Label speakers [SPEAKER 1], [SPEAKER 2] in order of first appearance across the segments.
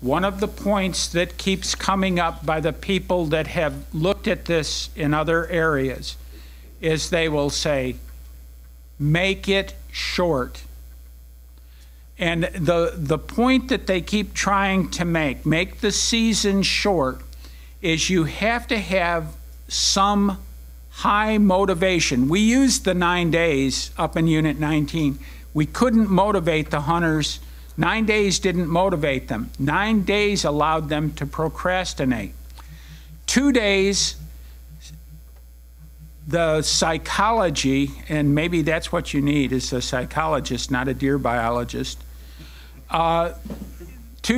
[SPEAKER 1] one of the points that keeps coming up by the people that have looked at this in other areas is they will say, make it short. And the point that they keep trying to make the season short, is you have to have some high motivation. We used the 9 days up in Unit 19. We couldn't motivate the hunters. 9 days didn't motivate them. 9 days allowed them to procrastinate. 2 days, the psychology, and maybe that's what you need, is a psychologist, not a deer biologist. 2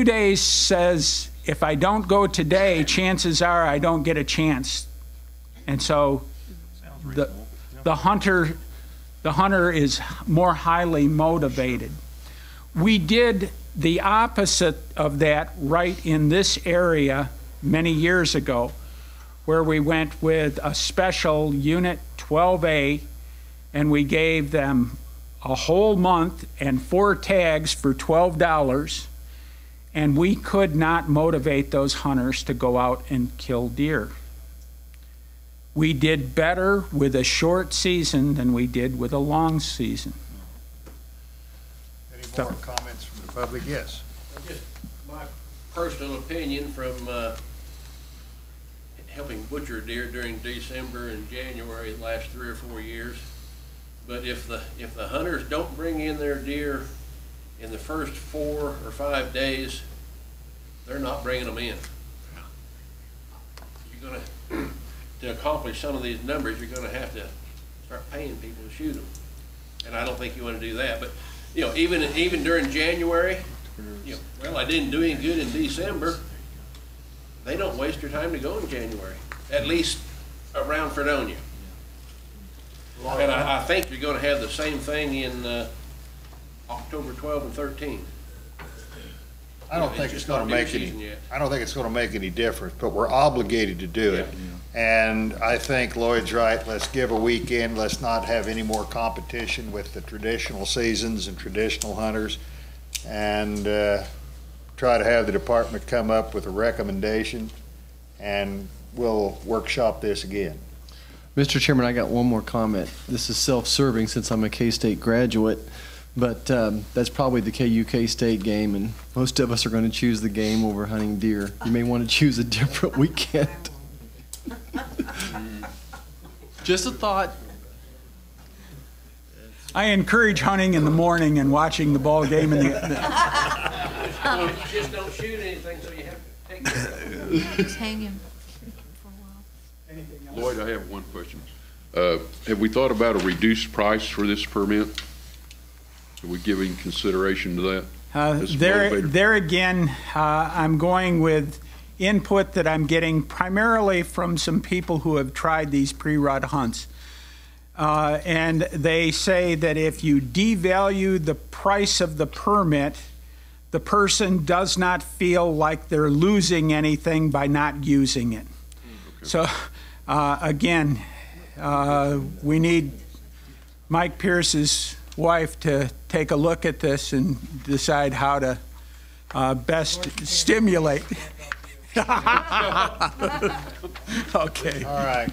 [SPEAKER 1] days says, if I don't go today, chances are I don't get a chance. And so the hunter is more highly motivated. We did the opposite of that right in this area many years ago, where we went with a special Unit 12A, and we gave them a whole month and 4 tags for $12, and we could not motivate those hunters to go out and kill deer. We did better with a short season than we did with a long season.
[SPEAKER 2] Any more comments from the public? Yes.
[SPEAKER 3] Just my personal opinion from helping butcher deer during December and January the last 3 or 4 years. But if the hunters don't bring in their deer in the first 4 or 5 days, they're not bringing them in. You're gonna to accomplish some of these numbers, you're going to have to start paying people to shoot them, and I don't think you want to do that. But you know, even during January, you know, well, I didn't do any good in December. They don't waste your time to go in January, at least around Fredonia. And I think you're going to have the same thing in October 12 and 13.
[SPEAKER 2] I don't think it's going to make any. I don't think it's going to make any difference, but we're obligated to do it. And I think Lloyd's right. Let's give a weekend. Let's not have any more competition with the traditional seasons and traditional hunters, and try to have the department come up with a recommendation, and we'll workshop this again.
[SPEAKER 4] Mr. Chairman, I got one more comment. This is self-serving since I'm a K-State graduate, but that's probably the KU K-State game, and most of us are going to choose the game over hunting deer. You may want to choose a different weekend. Just a thought.
[SPEAKER 1] I encourage hunting in the morning and watching the ball game in the
[SPEAKER 3] just don't shoot anything, so you have to take care of it.
[SPEAKER 5] Just hang him for a while.
[SPEAKER 6] Lloyd, I have one question. Have we thought about a reduced price for this permit? Are we giving consideration to that?
[SPEAKER 1] There again, I'm going with input that I'm getting primarily from some people who have tried these pre-rut hunts. And they say that if you devalue the price of the permit, the person does not feel like they're losing anything by not using it. Okay. So again, we need Mike Pierce's wife to take a look at this and decide how to best stimulate. Okay. All
[SPEAKER 2] right.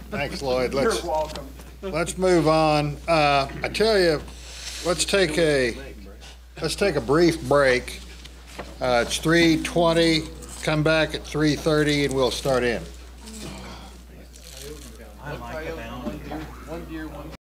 [SPEAKER 2] Thanks, Lloyd.
[SPEAKER 1] You're welcome.
[SPEAKER 2] Let's move on. I tell you, let's take a brief break. It's 3:20. Come back at 3:30, and we'll start in.